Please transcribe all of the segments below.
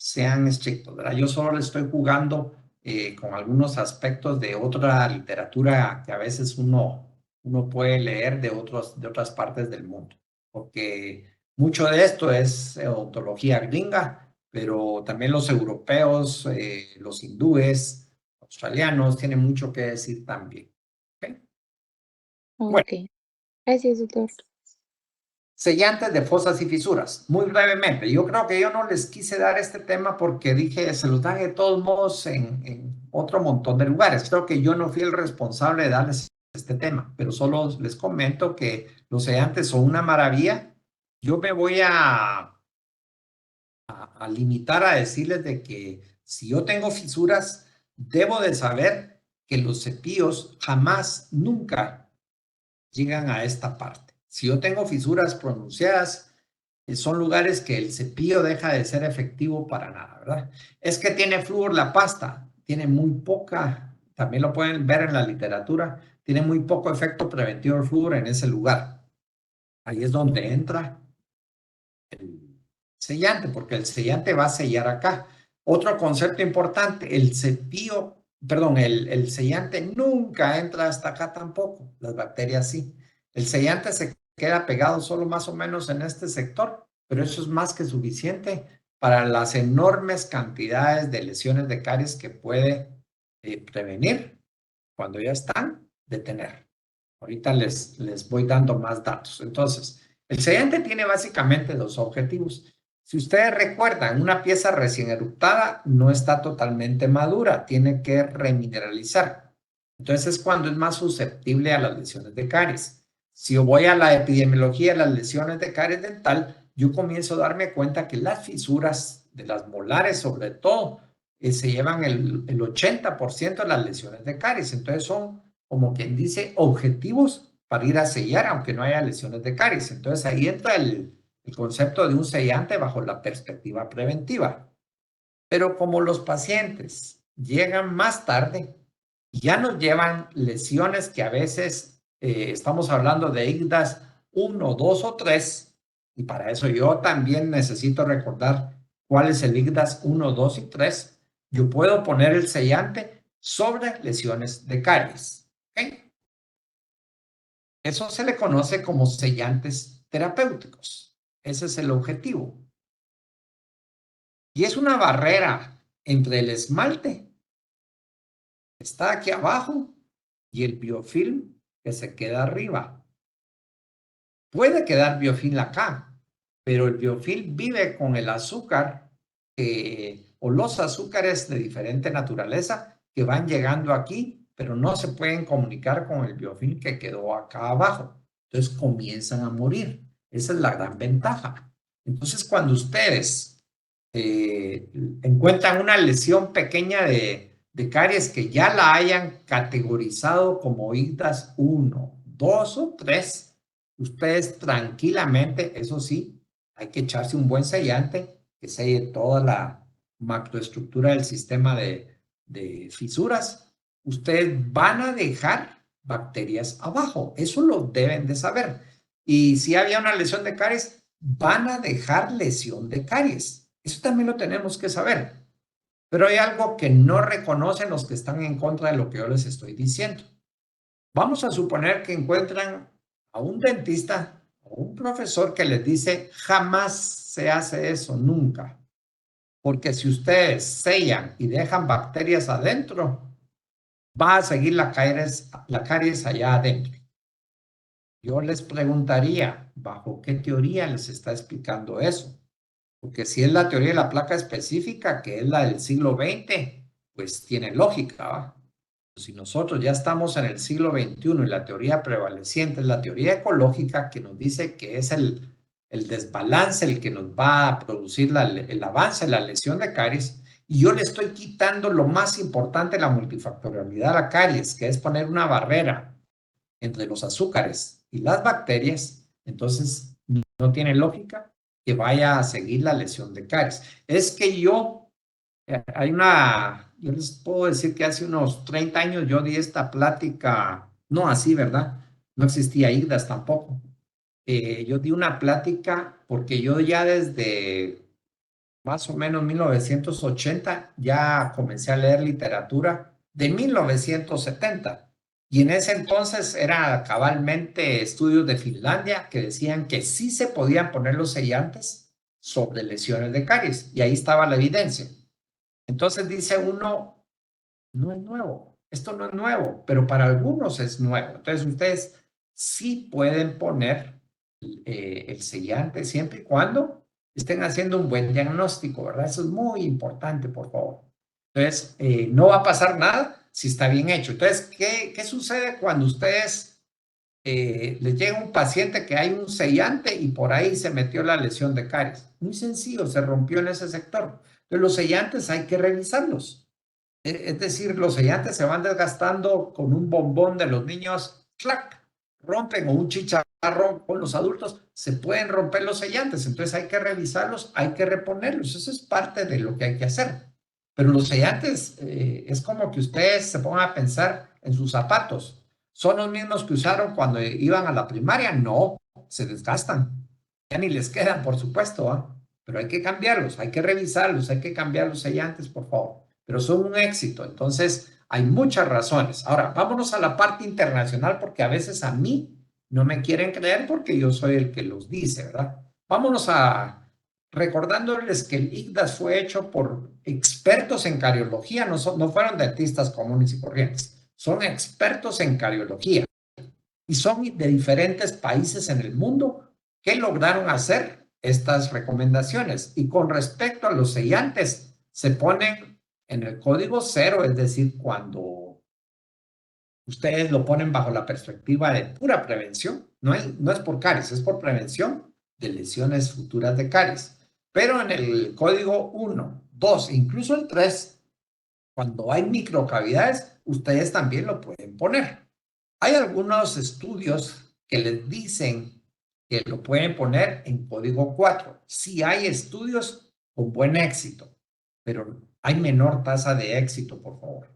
sean estrictos, ¿verdad? Yo solo le estoy jugando con algunos aspectos de otra literatura que a veces uno puede leer de otras partes del mundo, porque mucho de esto es ontología gringa, pero también los europeos, los hindúes, australianos, tienen mucho que decir también. ¿Ok? Bueno, Ok. Gracias, doctor. sellantes de fosas y fisuras, muy brevemente. Yo creo que yo no les quise dar este tema porque dije, se los dan de todos modos en otro montón de lugares. Creo que yo no fui el responsable de darles este tema, pero solo les comento que los sellantes son una maravilla. Yo me voy a limitar a decirles de que si yo tengo fisuras, debo de saber que los cepillos jamás, nunca llegan a esta parte. Si yo tengo fisuras pronunciadas, son lugares que el cepillo deja de ser efectivo para nada, ¿verdad? Es que tiene flúor la pasta, tiene muy poca, también lo pueden ver en la literatura, tiene muy poco efecto preventivo el flúor en ese lugar. Ahí es donde entra el sellante, porque el sellante va a sellar acá. Otro concepto importante, el cepillo, perdón, el sellante nunca entra hasta acá tampoco, las bacterias sí. El sellante se queda pegado solo más o menos en este sector, pero eso es más que suficiente para las enormes cantidades de lesiones de caries que puede prevenir cuando ya están de tener. Ahorita les voy dando más datos. Entonces, el sellante tiene básicamente dos objetivos. Si ustedes recuerdan, una pieza recién eructada no está totalmente madura, tiene que remineralizar. Entonces es cuando es más susceptible a las lesiones de caries. Si yo voy a la epidemiología de las lesiones de caries dental, yo comienzo a darme cuenta que las fisuras de las molares, sobre todo, se llevan el 80% de las lesiones de caries. Entonces son, como quien dice, objetivos para ir a sellar, aunque no haya lesiones de caries. Entonces ahí entra el concepto de un sellante bajo la perspectiva preventiva. Pero como los pacientes llegan más tarde, ya nos llevan lesiones que a veces estamos hablando de IGDAS 1, 2 o 3, y para eso yo también necesito recordar cuál es el IGDAS 1, 2 y 3. Yo puedo poner el sellante sobre lesiones de caries. ¿Okay? Eso se le conoce como sellantes terapéuticos. Ese es el objetivo. Y es una barrera entre el esmalte que está aquí abajo y el biofilm que se queda arriba. Puede quedar biofilm acá, pero el biofilm vive con el azúcar o los azúcares de diferente naturaleza que van llegando aquí, pero no se pueden comunicar con el biofilm que quedó acá abajo. Entonces comienzan a morir. Esa es la gran ventaja. Entonces, cuando ustedes encuentran una lesión pequeña de caries que ya la hayan categorizado como IGDAS 1, 2 o 3, ustedes tranquilamente, eso sí, hay que echarse un buen sellante que selle toda la macroestructura del sistema de fisuras. Ustedes van a dejar bacterias abajo, eso lo deben de saber. Y si había una lesión de caries, van a dejar lesión de caries. Eso también lo tenemos que saber. Pero hay algo que no reconocen los que están en contra de lo que yo les estoy diciendo. Vamos a suponer que encuentran a un dentista o un profesor que les dice, jamás se hace eso, nunca. Porque si ustedes sellan y dejan bacterias adentro, va a seguir la caries allá adentro. Yo les preguntaría, ¿bajo qué teoría les está explicando eso? Porque si es la teoría de la placa específica, que es la del siglo XX, pues tiene lógica, ¿va? Si nosotros ya estamos en el siglo XXI y la teoría prevaleciente es la teoría ecológica que nos dice que es el desbalance el que nos va a producir el avance, la lesión de caries, y yo le estoy quitando lo más importante de la multifactorialidad a la caries, que es poner una barrera entre los azúcares y las bacterias, entonces no tiene lógica que vaya a seguir la lesión de caries. Es que yo les puedo decir que hace unos 30 años yo di esta plática, no así, ¿verdad? No existía IGDAS tampoco. Yo di una plática porque yo ya desde más o menos 1980, ya comencé a leer literatura de 1970. Y en ese entonces era cabalmente estudios de Finlandia que decían que sí se podían poner los sellantes sobre lesiones de caries. Y ahí estaba la evidencia. Entonces dice uno, no es nuevo, esto no es nuevo, pero para algunos es nuevo. Entonces ustedes sí pueden poner el sellante siempre y cuando estén haciendo un buen diagnóstico, ¿verdad? Eso es muy importante, por favor. Entonces, no va a pasar nada si está bien hecho. Entonces, ¿qué sucede cuando ustedes les llega un paciente que hay un sellante y por ahí se metió la lesión de caries? Muy sencillo, se rompió en ese sector. Entonces, los sellantes hay que revisarlos. Es decir, los sellantes se van desgastando con un bombón de los niños, ¡clac! Rompen, o un chicharrón con los adultos, se pueden romper los sellantes, entonces hay que revisarlos, hay que reponerlos, eso es parte de lo que hay que hacer. Pero los sellantes, es como que ustedes se pongan a pensar en sus zapatos. ¿Son los mismos que usaron cuando iban a la primaria? No, se desgastan. Ya ni les quedan, por supuesto, ¿eh? Pero hay que cambiarlos, hay que revisarlos, hay que cambiar los sellantes, por favor. Pero son un éxito, entonces hay muchas razones. Ahora, vámonos a la parte internacional porque a veces a mí no me quieren creer porque yo soy el que los dice, ¿verdad? Vámonos a recordándoles que el ICDAS fue hecho por expertos en cariología, no fueron dentistas comunes y corrientes, son expertos en cariología y son de diferentes países en el mundo que lograron hacer estas recomendaciones. Y con respecto a los sellantes, se ponen en el código cero, es decir, cuando ustedes lo ponen bajo la perspectiva de pura prevención, no es por caries, es por prevención de lesiones futuras de caries. Pero en el código 1, 2, incluso el 3, cuando hay microcavidades, ustedes también lo pueden poner. Hay algunos estudios que les dicen que lo pueden poner en código 4. Sí hay estudios con buen éxito, pero hay menor tasa de éxito, por favor.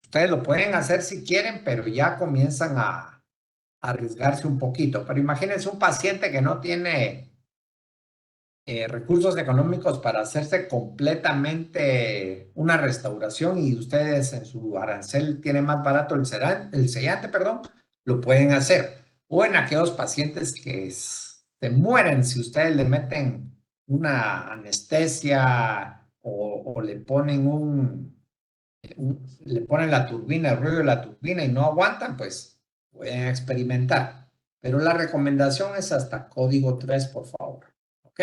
Ustedes lo pueden hacer si quieren, pero ya comienzan a arriesgarse un poquito. Pero imagínense un paciente que no tiene recursos económicos para hacerse completamente una restauración y ustedes en su arancel tienen más barato el sellante, perdón, lo pueden hacer. O en aquellos pacientes que se mueren si ustedes le meten una anestesia o le ponen le ponen la turbina, el ruido de la turbina y no aguantan, pues pueden experimentar. Pero la recomendación es hasta código 3, por favor. ¿Ok?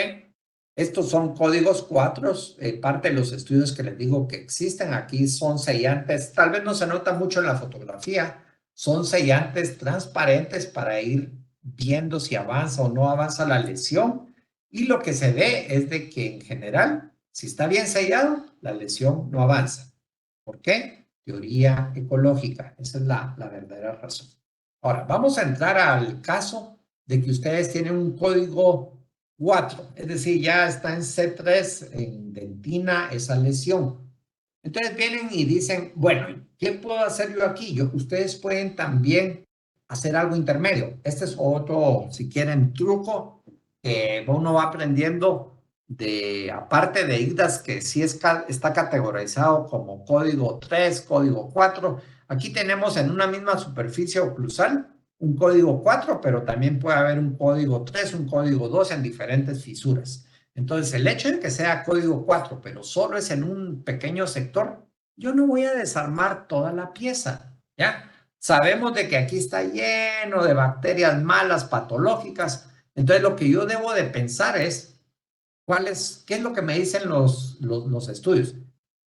Estos son códigos 4, parte de los estudios que les digo que existen aquí son sellantes, tal vez no se nota mucho en la fotografía, son sellantes transparentes para ir viendo si avanza o no avanza la lesión y lo que se ve es de que en general, si está bien sellado, la lesión no avanza. ¿Por qué? Teoría ecológica, esa es la verdadera razón. Ahora, vamos a entrar al caso de que ustedes tienen un código 4, es decir, ya está en C3, en dentina, esa lesión. Entonces vienen y dicen, bueno, ¿qué puedo hacer yo aquí? Ustedes pueden también hacer algo intermedio. Este es otro, si quieren, truco que uno va aprendiendo aparte de ICDAS, que sí está categorizado como código 3, código 4. Aquí tenemos en una misma superficie oclusal un código 4, pero también puede haber un código 3, un código 2 en diferentes fisuras. Entonces, el hecho de que sea código 4, pero solo es en un pequeño sector, yo no voy a desarmar toda la pieza, ¿ya? Sabemos de que aquí está lleno de bacterias malas, patológicas. Entonces, lo que yo debo de pensar es, ¿qué es lo que me dicen los estudios?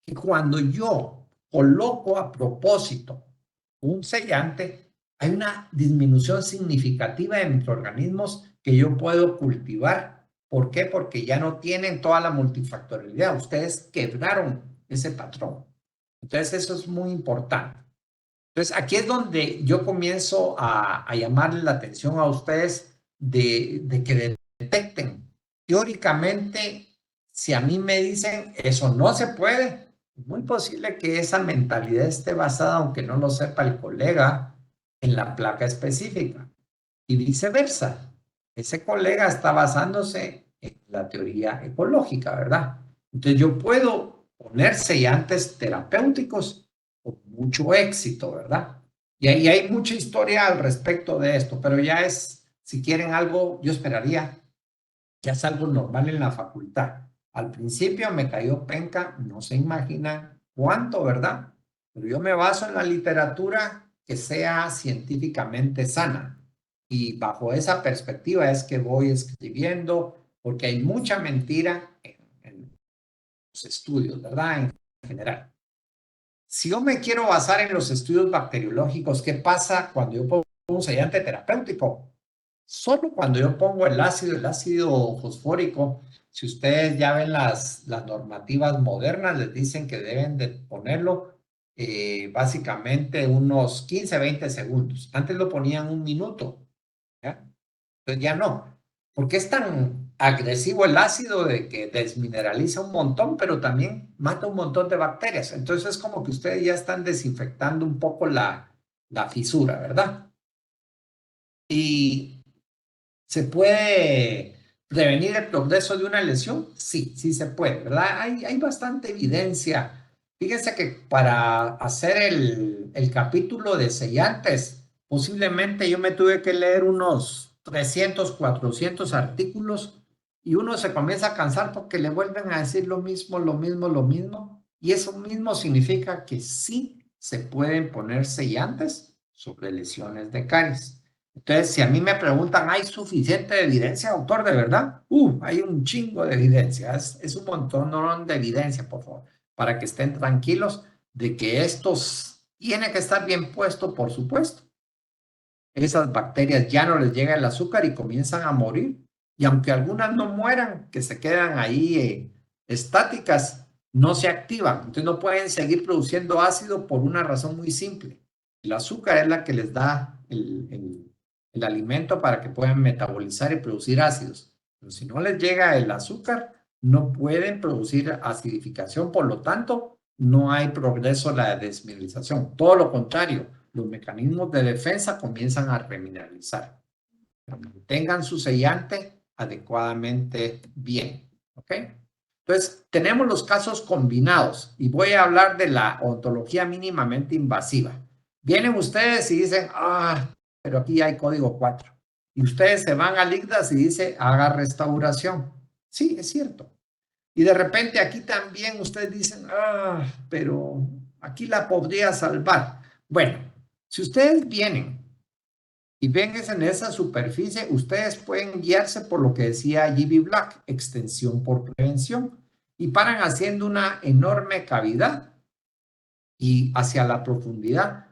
Que cuando yo coloco a propósito un sellante, hay una disminución significativa de microorganismos que yo puedo cultivar. ¿Por qué? Porque ya no tienen toda la multifactorialidad. Ustedes quebraron ese patrón. Entonces, eso es muy importante. Entonces, aquí es donde yo comienzo a llamarle la atención a ustedes de que detecten. Teóricamente, si a mí me dicen eso no se puede, es muy posible que esa mentalidad esté basada, aunque no lo sepa el colega, en la placa específica. Y viceversa. Ese colega está basándose en la teoría ecológica, ¿verdad? Entonces yo puedo poner sellantes terapéuticos con mucho éxito, ¿verdad? Y ahí hay mucha historia al respecto de esto, pero ya es, si quieren algo, yo esperaría, ya es algo normal en la facultad. Al principio me cayó penca, no se imaginan cuánto, ¿verdad? Pero yo me baso en la literatura que sea científicamente sana. Y bajo esa perspectiva es que voy escribiendo, porque hay mucha mentira en los estudios, ¿verdad? En general. Si yo me quiero basar en los estudios bacteriológicos, ¿qué pasa cuando yo pongo un sellante terapéutico? Solo cuando yo pongo el ácido fosfórico, si ustedes ya ven las normativas modernas, les dicen que deben de ponerlo básicamente unos 15, 20 segundos. Antes lo ponían un minuto, ¿ya? Entonces ya no. Porque es tan agresivo el ácido de que desmineraliza un montón, pero también mata un montón de bacterias. Entonces es como que ustedes ya están desinfectando un poco la fisura, ¿verdad? Y ¿se puede prevenir el progreso de una lesión? Sí, sí se puede, ¿verdad? Hay bastante evidencia. Fíjense que para hacer el capítulo de sellantes, posiblemente yo me tuve que leer unos 300, 400 artículos y uno se comienza a cansar porque le vuelven a decir lo mismo, lo mismo, lo mismo. Y eso mismo significa que sí se pueden poner sellantes sobre lesiones de caries. Entonces, si a mí me preguntan, ¿hay suficiente evidencia, doctor, de verdad? Hay un chingo de evidencia, es un montón de evidencia, por favor, para que estén tranquilos de que estos tiene que estar bien puesto, por supuesto. Esas bacterias ya no les llega el azúcar y comienzan a morir. Y aunque algunas no mueran, que se quedan ahí estáticas, no se activan. Entonces no pueden seguir produciendo ácido por una razón muy simple. El azúcar es la que les da el alimento para que puedan metabolizar y producir ácidos. Pero si no les llega el azúcar, no pueden producir acidificación. Por lo tanto, no hay progreso en la desmineralización. Todo lo contrario, los mecanismos de defensa comienzan a remineralizar. Mantengan su sellante adecuadamente bien. ¿Ok? Entonces, tenemos los casos combinados y voy a hablar de la ontología mínimamente invasiva. Vienen ustedes y dicen, pero aquí hay código 4. Y ustedes se van al ICDAS y dice, haga restauración. Sí, es cierto. Y de repente aquí también ustedes dicen, pero aquí la podría salvar. Bueno, si ustedes vienen y ven en esa superficie, ustedes pueden guiarse por lo que decía G.B. Black, extensión por prevención, y paran haciendo una enorme cavidad y hacia la profundidad.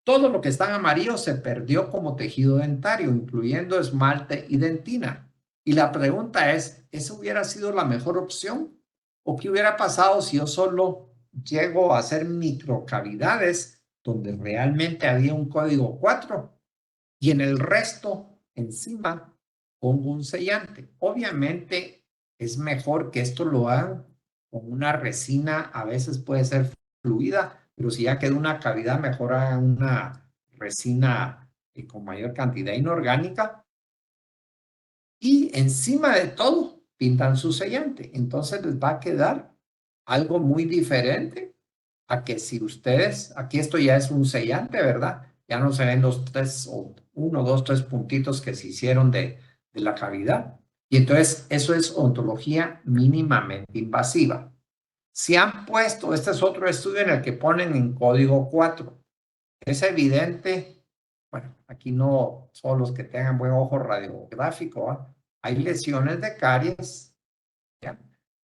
Todo lo que está en amarillo se perdió como tejido dentario, incluyendo esmalte y dentina. Y la pregunta es, ¿esa hubiera sido la mejor opción? ¿O qué hubiera pasado si yo solo llego a hacer microcavidades donde realmente había un código 4 y en el resto, encima, pongo un sellante? Obviamente es mejor que esto lo hagan con una resina, a veces puede ser fluida, pero si ya queda una cavidad, mejor hagan una resina con mayor cantidad inorgánica y encima de todo pintan su sellante. Entonces les va a quedar algo muy diferente a que si ustedes, aquí esto ya es un sellante, ¿verdad? Ya no se ven los tres, o uno, dos, tres puntitos que se hicieron de la cavidad. Y entonces eso es ontología mínimamente invasiva. Si han puesto, este es otro estudio en el que ponen en código 4. Es evidente, bueno, aquí no son los que tengan buen ojo radiográfico, ¿eh? Hay lesiones de caries, ¿ya?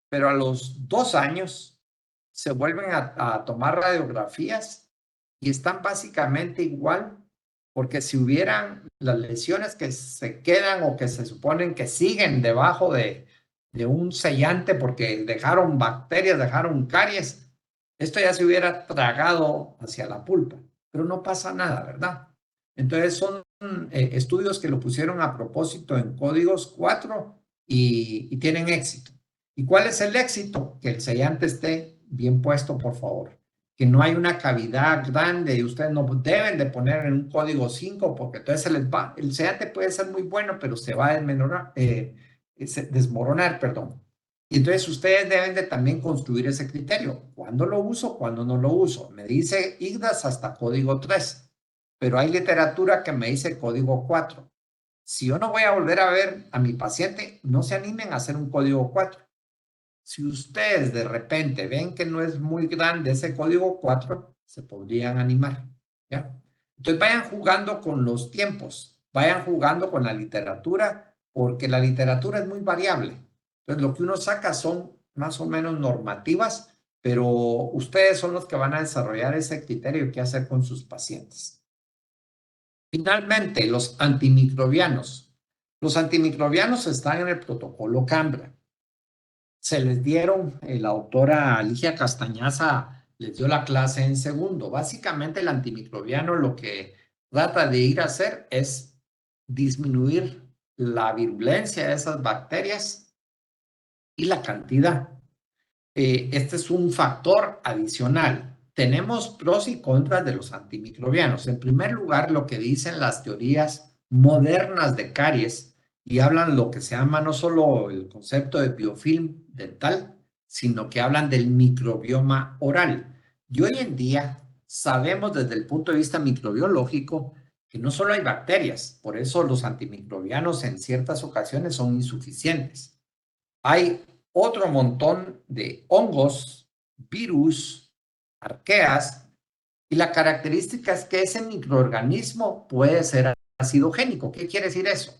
Pero a los 2 años se vuelven a tomar radiografías y están básicamente igual, porque si hubieran las lesiones que se quedan o que se suponen que siguen debajo de un sellante porque dejaron bacterias, dejaron caries, esto ya se hubiera tragado hacia la pulpa, pero no pasa nada, ¿verdad? Entonces son estudios que lo pusieron a propósito en códigos 4 y tienen éxito. ¿Y cuál es el éxito? Que el sellante esté bien puesto, por favor. Que no hay una cavidad grande y ustedes no deben de poner en un código 5 porque entonces se les va, el sellante puede ser muy bueno, pero se va a desmoronar, perdón. Y entonces ustedes deben de también construir ese criterio. ¿Cuándo lo uso? ¿Cuándo no lo uso? Me dice IGDAS hasta código 3, pero hay literatura que me dice código 4. Si yo no voy a volver a ver a mi paciente, no se animen a hacer un código 4. Si ustedes de repente ven que no es muy grande ese código 4, se podrían animar, ¿ya? Entonces vayan jugando con los tiempos, vayan jugando con la literatura, porque la literatura es muy variable. Entonces lo que uno saca son más o menos normativas, pero ustedes son los que van a desarrollar ese criterio de qué hacer con sus pacientes. Finalmente, los antimicrobianos. Los antimicrobianos están en el protocolo Cambra. Se les dieron, la doctora Ligia Castañaza les dio la clase en segundo. Básicamente el antimicrobiano lo que trata de ir a hacer es disminuir la virulencia de esas bacterias y la cantidad. Este es un factor adicional. Tenemos pros y contras de los antimicrobianos. En primer lugar, lo que dicen las teorías modernas de caries y hablan lo que se llama no solo el concepto de biofilm dental, sino que hablan del microbioma oral. Y hoy en día sabemos desde el punto de vista microbiológico que no solo hay bacterias, por eso los antimicrobianos en ciertas ocasiones son insuficientes. Hay otro montón de hongos, virus, arqueas, y la característica es que ese microorganismo puede ser acidogénico. ¿Qué quiere decir eso?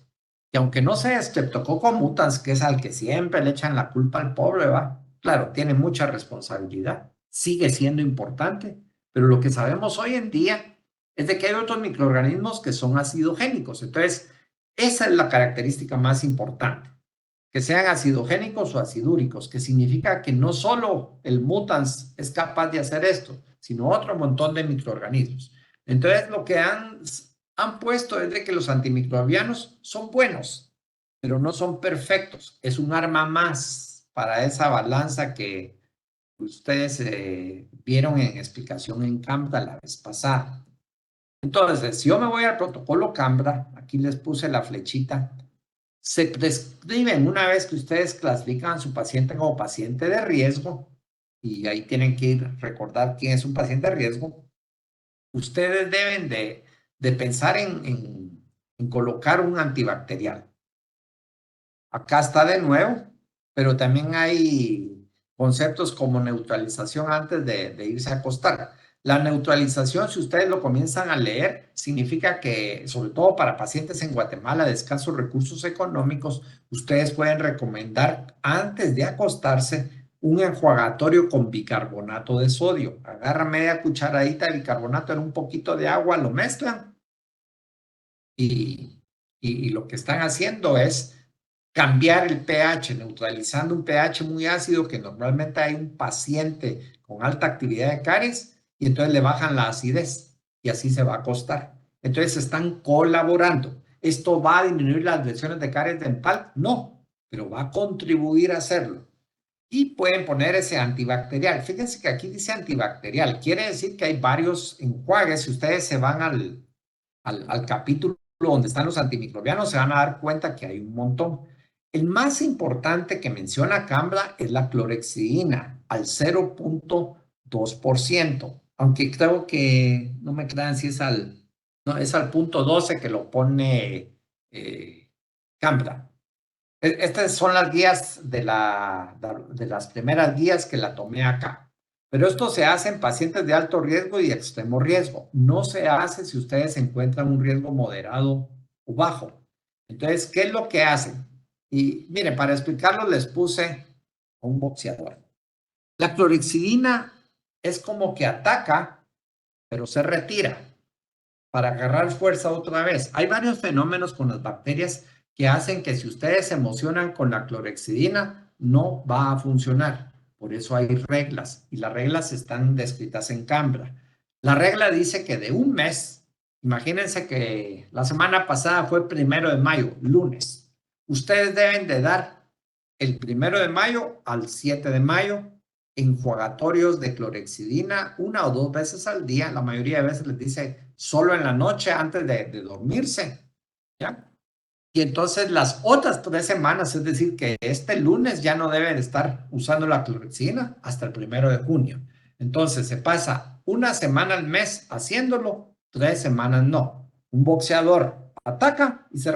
Que aunque no sea Streptococcus mutans, que es al que siempre le echan la culpa al pobre, ¿va? Claro, tiene mucha responsabilidad, sigue siendo importante, pero lo que sabemos hoy en día es de que hay otros microorganismos que son acidogénicos. Entonces, esa es la característica más importante, que sean acidogénicos o acidúricos, que significa que no solo el mutans es capaz de hacer esto, sino otro montón de microorganismos. Entonces, lo que han puesto es de que los antimicrobianos son buenos, pero no son perfectos. Es un arma más para esa balanza que ustedes vieron en explicación en Cambra la vez pasada. Entonces, si yo me voy al protocolo Cambra, aquí les puse la flechita, se prescriben una vez que ustedes clasifican a su paciente como paciente de riesgo, y ahí tienen que recordar quién es un paciente de riesgo. Ustedes deben de pensar en colocar un antibacterial. Acá está de nuevo, pero también hay conceptos como neutralización antes de irse a acostar. La neutralización, si ustedes lo comienzan a leer, significa que, sobre todo para pacientes en Guatemala de escasos recursos económicos, ustedes pueden recomendar antes de acostarse un enjuagatorio con bicarbonato de sodio. Agarra media cucharadita de bicarbonato en un poquito de agua, lo mezclan y lo que están haciendo es cambiar el pH, neutralizando un pH muy ácido que normalmente hay un paciente con alta actividad de caries y entonces le bajan la acidez y así se va a acostar. Entonces están colaborando. ¿Esto va a disminuir las lesiones de caries dental? No, pero va a contribuir a hacerlo. Y pueden poner ese antibacterial. Fíjense que aquí dice antibacterial. Quiere decir que hay varios enjuagues. Si ustedes se van al capítulo donde están los antimicrobianos, se van a dar cuenta que hay un montón. El más importante que menciona Cambra es la clorhexidina, al 0.2%, aunque creo que, no me crean si es no, es al 0.12 que lo pone Cambra. Estas son las guías de las primeras guías que la tomé acá. Pero esto se hace en pacientes de alto riesgo y extremo riesgo. No se hace si ustedes encuentran un riesgo moderado o bajo. Entonces, ¿qué es lo que hacen? Y miren, para explicarlo les puse un boxeador. La clorhexidina es como que ataca, pero se retira para agarrar fuerza otra vez. Hay varios fenómenos con las bacterias que hacen que si ustedes se emocionan con la clorhexidina, no va a funcionar. Por eso hay reglas y las reglas están descritas en Cambra. La regla dice que de un mes, imagínense que la semana pasada fue 1 de mayo, lunes. Ustedes deben de dar el 1 de mayo al 7 de mayo enjuagatorios de clorhexidina 1 o 2 veces al día. La mayoría de veces les dice solo en la noche antes de dormirse, ¿ya? Y entonces las otras 3 semanas, es decir, que este lunes ya no debe de estar usando la clorexidina hasta el 1 de junio. Entonces se pasa 1 semana al mes haciéndolo, 3 semanas no. Un boxeador ataca y se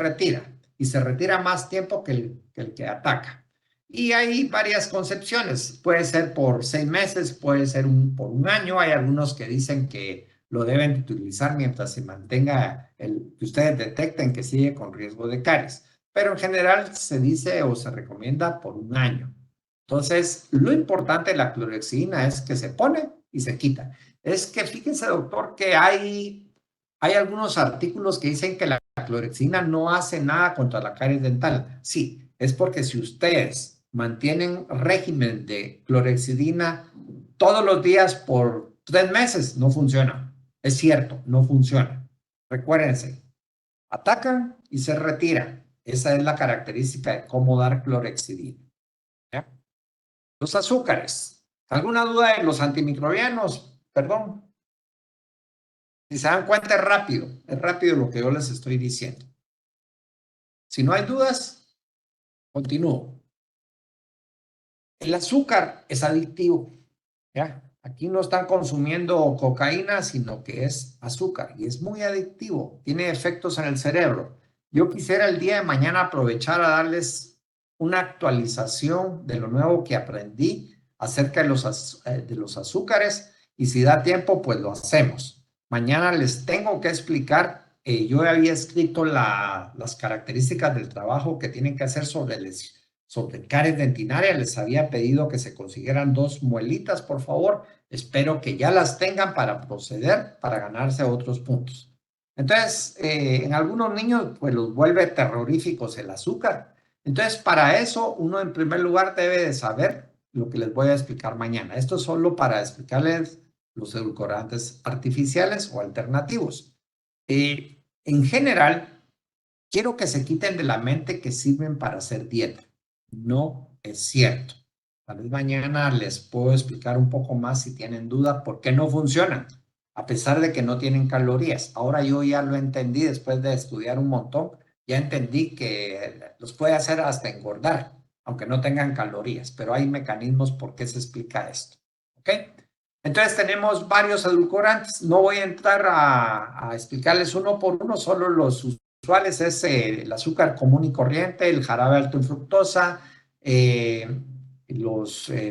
retira más tiempo que el que ataca. Y hay varias concepciones, puede ser por 6 meses, puede ser por un año, hay algunos que dicen que lo deben utilizar mientras se mantenga que ustedes detecten que sigue con riesgo de caries. Pero en general se dice o se recomienda por un año. Entonces, lo importante de la clorexidina es que se pone y se quita. Es que fíjense, doctor, que hay algunos artículos que dicen que la clorexidina no hace nada contra la caries dental. Sí, es porque si ustedes mantienen régimen de clorexidina todos los días por 3 meses, no funciona. Es cierto, no funciona. Recuérdense, atacan y se retiran. Esa es la característica de cómo dar clorexidina. ¿Ya? Los azúcares. ¿Alguna duda de los antimicrobianos? Perdón. Si se dan cuenta, es rápido lo que yo les estoy diciendo. Si no hay dudas, continúo. El azúcar es adictivo. ¿Ya? Aquí no están consumiendo cocaína, sino que es azúcar y es muy adictivo, tiene efectos en el cerebro. Yo quisiera el día de mañana aprovechar a darles una actualización de lo nuevo que aprendí acerca de los azúcares y si da tiempo, pues lo hacemos. Mañana les tengo que explicar, yo había escrito las características del trabajo que tienen que hacer sobre caries dentinaria. Les había pedido que se consiguieran 2 muelitas, por favor. Espero que ya las tengan para proceder, para ganarse otros puntos. Entonces, en algunos niños, pues los vuelve terroríficos el azúcar. Entonces, para eso, uno en primer lugar debe de saber lo que les voy a explicar mañana. Esto es solo para explicarles los edulcorantes artificiales o alternativos. En general, quiero que se quiten de la mente que sirven para hacer dieta. No es cierto. Tal vez mañana les puedo explicar un poco más si tienen duda por qué no funcionan, a pesar de que no tienen calorías. Ahora yo ya lo entendí después de estudiar un montón. Ya entendí que los puede hacer hasta engordar, aunque no tengan calorías, pero hay mecanismos por qué se explica esto. ¿Ok? Entonces tenemos varios edulcorantes. No voy a entrar a explicarles uno por uno, solo los usuales es el azúcar común y corriente, el jarabe alto en fructosa,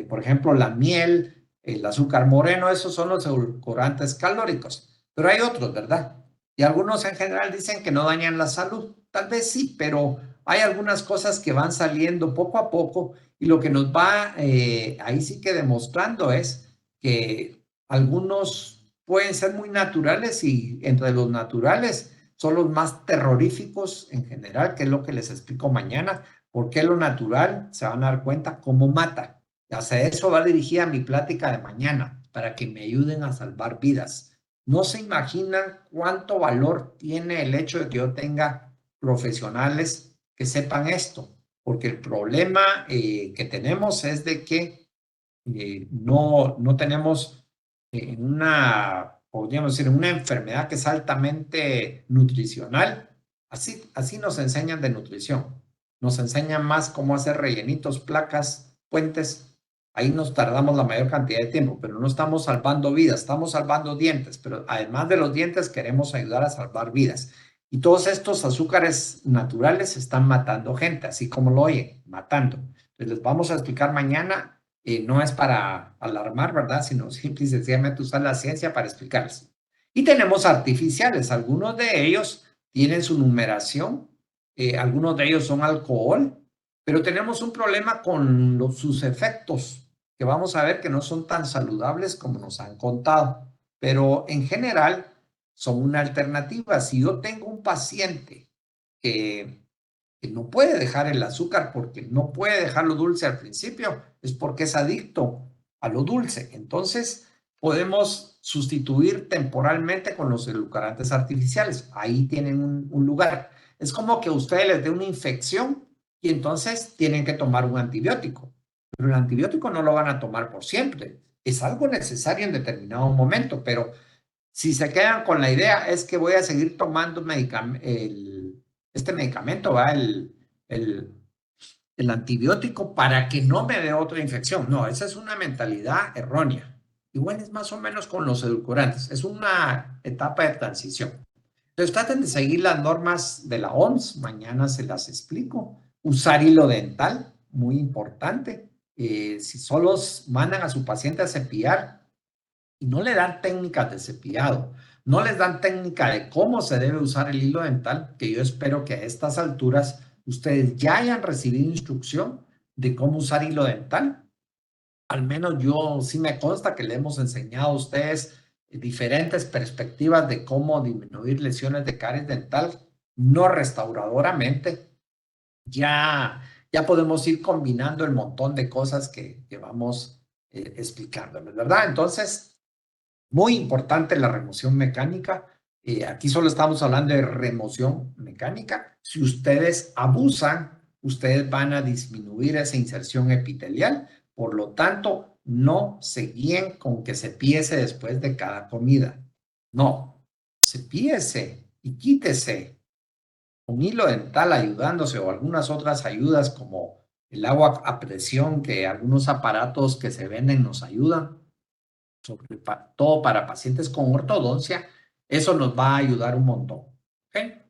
por ejemplo, la miel, el azúcar moreno, esos son los edulcorantes calóricos. Pero hay otros, ¿verdad? Y algunos en general dicen que no dañan la salud. Tal vez sí, pero hay algunas cosas que van saliendo poco a poco y lo que nos va ahí sí que demostrando es que algunos pueden ser muy naturales y entre los naturales son los más terroríficos en general, que es lo que les explico mañana. ¿Por qué lo natural? Se van a dar cuenta cómo mata. Hacia eso va dirigida mi plática de mañana, para que me ayuden a salvar vidas. No se imaginan cuánto valor tiene el hecho de que yo tenga profesionales que sepan esto, porque el problema que tenemos es de que no tenemos podríamos decir, una enfermedad que es altamente nutricional. Así nos enseñan de nutrición. Nos enseñan más cómo hacer rellenitos, placas, puentes. Ahí nos tardamos la mayor cantidad de tiempo, pero no estamos salvando vidas, estamos salvando dientes, pero además de los dientes queremos ayudar a salvar vidas. Y todos estos azúcares naturales están matando gente, así como lo oyen, matando. Entonces les vamos a explicar mañana, no es para alarmar, ¿verdad? Sino simple y sencillamente usar la ciencia para explicarles. Y tenemos artificiales, algunos de ellos tienen su numeración, algunos de ellos son alcohol, pero tenemos un problema con sus efectos, que vamos a ver que no son tan saludables como nos han contado, pero en general son una alternativa. Si yo tengo un paciente que no puede dejar el azúcar porque no puede dejarlo dulce al principio, es porque es adicto a lo dulce. Entonces, podemos sustituir temporalmente con los edulcorantes artificiales. Ahí tienen un lugar. Es como que a ustedes les dé una infección y entonces tienen que tomar un antibiótico. Pero el antibiótico no lo van a tomar por siempre. Es algo necesario en determinado momento, pero si se quedan con la idea es que voy a seguir tomando este medicamento va el antibiótico para que no me dé otra infección. No, esa es una mentalidad errónea. Igual es más o menos con los edulcorantes. Es una etapa de transición. Entonces traten de seguir las normas de la OMS. Mañana se las explico. Usar hilo dental, muy importante. Si solo mandan a su paciente a cepillar y no le dan técnicas de cepillado, no les dan técnica de cómo se debe usar el hilo dental, que yo espero que a estas alturas ustedes ya hayan recibido instrucción de cómo usar hilo dental. Al menos yo sí me consta que le hemos enseñado a ustedes diferentes perspectivas de cómo disminuir lesiones de caries dental no restauradoramente. Ya podemos ir combinando el montón de cosas que vamos explicándoles, ¿verdad? Entonces, muy importante la remoción mecánica. Aquí solo estamos hablando de remoción mecánica. Si ustedes abusan, ustedes van a disminuir esa inserción epitelial. Por lo tanto, no se guíen con que cepíese después de cada comida. No, cepíese y quítese un hilo dental ayudándose o algunas otras ayudas como el agua a presión que algunos aparatos que se venden nos ayudan sobre todo para pacientes con ortodoncia, eso nos va a ayudar un montón. ¿Okay?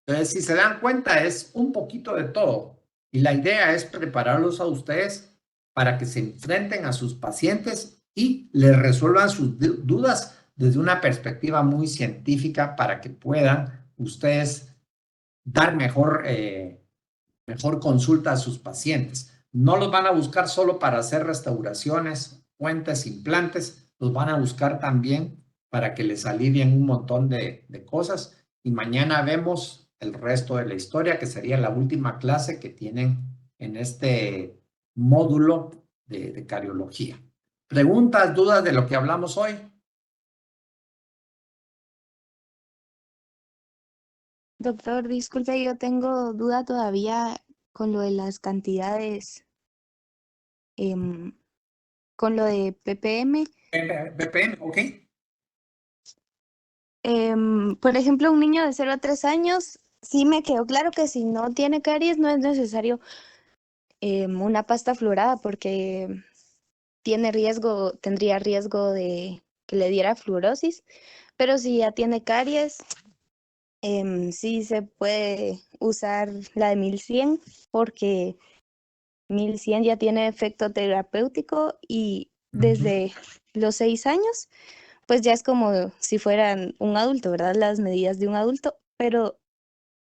Entonces, si se dan cuenta, es un poquito de todo. Y la idea es prepararlos a ustedes para que se enfrenten a sus pacientes y les resuelvan sus dudas desde una perspectiva muy científica para que puedan ustedes dar mejor consulta a sus pacientes. No los van a buscar solo para hacer restauraciones, puentes, implantes, los van a buscar también para que les alivien un montón de cosas. Y mañana vemos el resto de la historia, que sería la última clase que tienen en este módulo de cariología. ¿Preguntas, dudas de lo que hablamos hoy? Doctor, disculpe, yo tengo duda todavía con lo de las cantidades, em, con lo de ppm. BPM, ok. Por ejemplo, un niño de 0 a 3 años, sí me quedó claro que si no tiene caries no es necesario una pasta fluorada porque tendría riesgo de que le diera fluorosis, pero si ya tiene caries, sí se puede usar la de 1100 porque 1100 ya tiene efecto terapéutico y desde los 6 años, pues ya es como si fueran un adulto, ¿verdad? Las medidas de un adulto, pero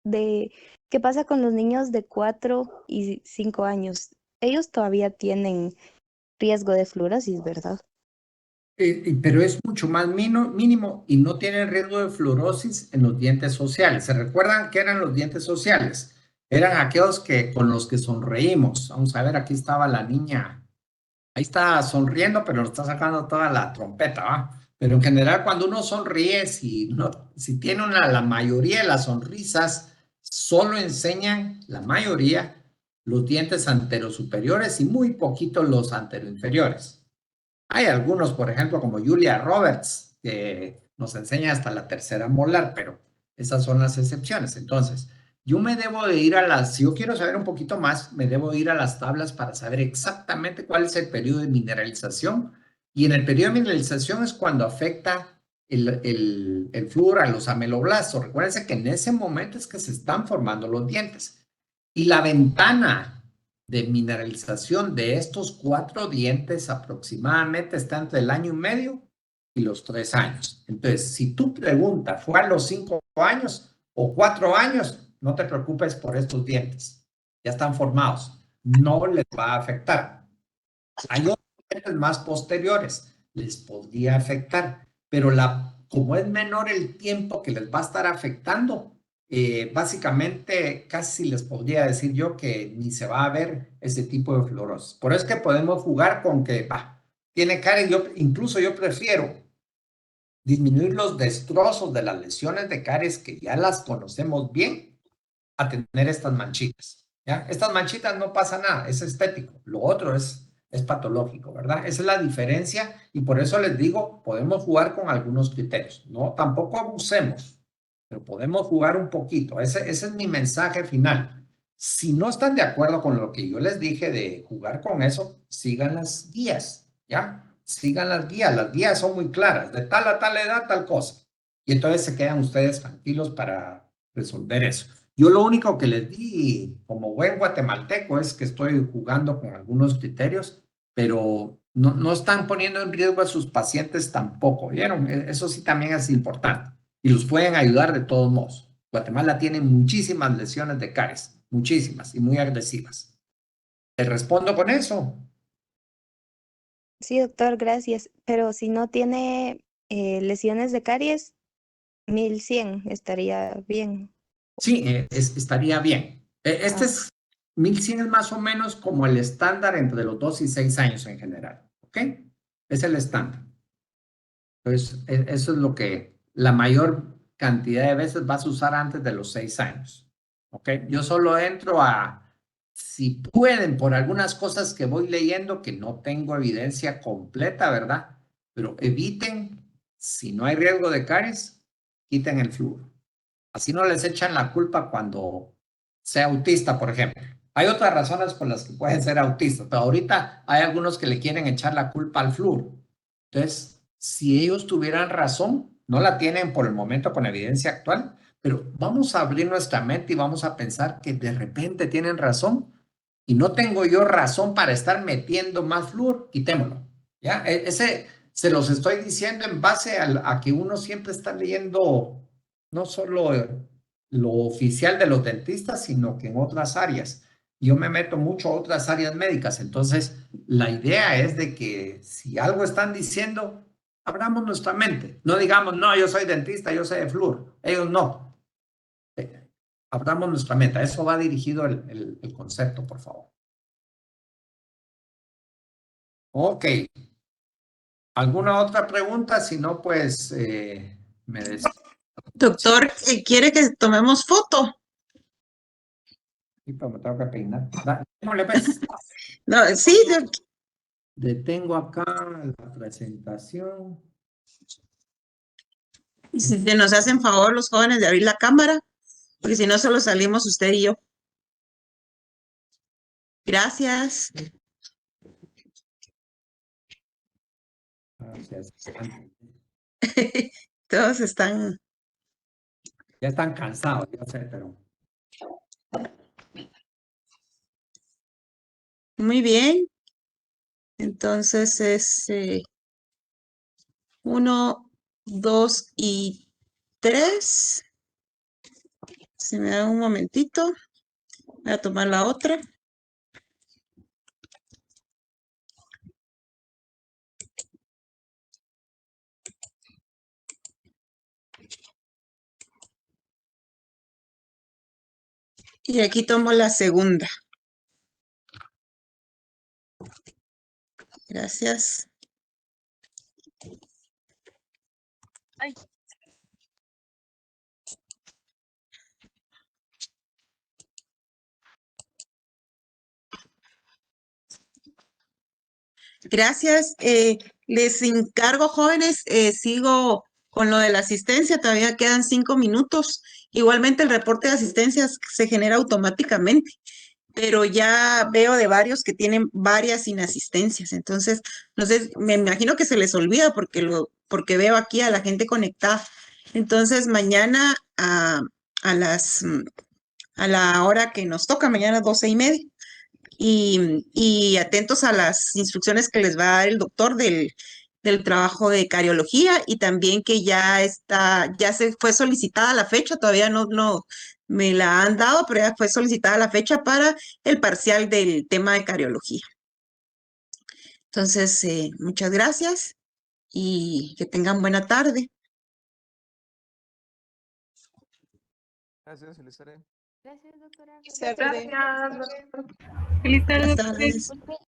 de ¿qué pasa con los niños de 4 y 5 años? Ellos todavía tienen riesgo de fluorosis, ¿verdad? Pero es mucho más mínimo y no tiene riesgo de fluorosis en los dientes sociales. ¿Se recuerdan qué eran los dientes sociales? Eran aquellos que con los que sonreímos. Vamos a ver, aquí estaba la niña. Ahí está sonriendo, pero nos está sacando toda la trompeta, ¿va? Pero en general, cuando uno sonríe, si tiene la mayoría de las sonrisas, solo enseñan la mayoría los dientes anterosuperiores y muy poquito los anteroinferiores. Hay algunos, por ejemplo, como Julia Roberts, que nos enseña hasta la tercera molar, pero esas son las excepciones. Entonces, yo me debo de ir si yo quiero saber un poquito más, me debo ir a las tablas para saber exactamente cuál es el periodo de mineralización. Y en el periodo de mineralización es cuando afecta el flúor a los ameloblastos. Recuérdense que en ese momento es que se están formando los dientes. Y la ventana de mineralización de estos 4 dientes aproximadamente está entre el año y medio y los 3 años. Entonces, si tu pregunta fue a los 5 años o 4 años, no te preocupes por estos dientes. Ya están formados. No les va a afectar. Hay otros dientes más posteriores. Les podría afectar. Pero como es menor el tiempo que les va a estar afectando, básicamente casi les podría decir yo que ni se va a ver ese tipo de fluorosis. Por eso es que podemos jugar con que tiene caries. Incluso yo prefiero disminuir los destrozos de las lesiones de caries que ya las conocemos bien a tener estas manchitas. ¿Ya? Estas manchitas no pasa nada, es estético. Lo otro es patológico, ¿verdad? Esa es la diferencia y por eso les digo, podemos jugar con algunos criterios. No, tampoco abusemos. pero podemos jugar un poquito. Ese es mi mensaje final. Si no están de acuerdo con lo que yo les dije de jugar con eso, sigan las guías, ¿ya? Sigan las guías son muy claras, de tal a tal edad, tal cosa. Y entonces se quedan ustedes tranquilos para resolver eso. Yo lo único que les di como buen guatemalteco es que estoy jugando con algunos criterios, pero no están poniendo en riesgo a sus pacientes tampoco, ¿vieron? Eso sí también es importante y los pueden ayudar de todos modos. Guatemala tiene muchísimas lesiones de caries, muchísimas y muy agresivas. ¿Te respondo con eso? Sí, doctor, gracias. Pero si no tiene lesiones de caries, 1100 estaría bien. Sí, estaría bien. Este Ah, es 1100 es más o menos como el estándar entre los 2 y 6 años en general, ¿ok? Es el estándar. Entonces, eso es lo que la mayor cantidad de veces vas a usar antes de los 6 años, ¿ok? Yo solo entro a, si pueden, por algunas cosas que voy leyendo, que no tengo evidencia completa, ¿verdad? Pero eviten, si no hay riesgo de caries, quiten el flúor. Así no les echan la culpa cuando sea autista, por ejemplo. Hay otras razones por las que pueden ser autistas, pero ahorita hay algunos que le quieren echar la culpa al flúor. Entonces, si ellos tuvieran razón, no la tienen por el momento con evidencia actual, pero vamos a abrir nuestra mente y vamos a pensar que de repente tienen razón y no tengo yo razón para estar metiendo más flúor, quitémoslo. ¿Ya? Ese se los estoy diciendo en base a que uno siempre está leyendo no solo lo oficial de los dentistas, sino que en otras áreas. Yo me meto mucho a otras áreas médicas, entonces la idea es de que si algo están diciendo, abramos nuestra mente. No digamos, no, yo soy dentista, yo sé de flúor. Ellos no. Abramos nuestra mente. A eso va dirigido el concepto, por favor. Ok. ¿Alguna otra pregunta? Si no, pues me despido. Doctor, ¿quiere que tomemos foto? Sí, pero me tengo que peinar. Démosle, pues. No, sí, Detengo acá la presentación. si nos hacen favor los jóvenes de abrir la cámara, porque si no solo salimos usted y yo. Gracias. Gracias. Todos están Ya están cansados, yo sé, pero muy bien. Entonces es 1, 2 y 3. Si me da un momentito, voy a tomar la otra. Y aquí tomo la segunda. Gracias. Gracias. Les encargo, jóvenes, sigo con lo de la asistencia, todavía quedan 5 minutos. Igualmente el reporte de asistencias se genera automáticamente, pero ya veo de varios que tienen varias inasistencias. Entonces, no sé, me imagino que se les olvida porque veo aquí a la gente conectada. Entonces, mañana a las, a la hora que nos toca, mañana 12:30 y atentos a las instrucciones que les va a dar el doctor del trabajo de cariología y también que ya se fue solicitada la fecha, todavía no me la han dado, pero ya fue solicitada la fecha para el parcial del tema de cariología. Entonces, muchas gracias y que tengan buena tarde. Gracias, Elizabeth. gracias, doctora. Feliz tarde. Feliz Feliz tarde, Buenas doctor. tardes. tarde.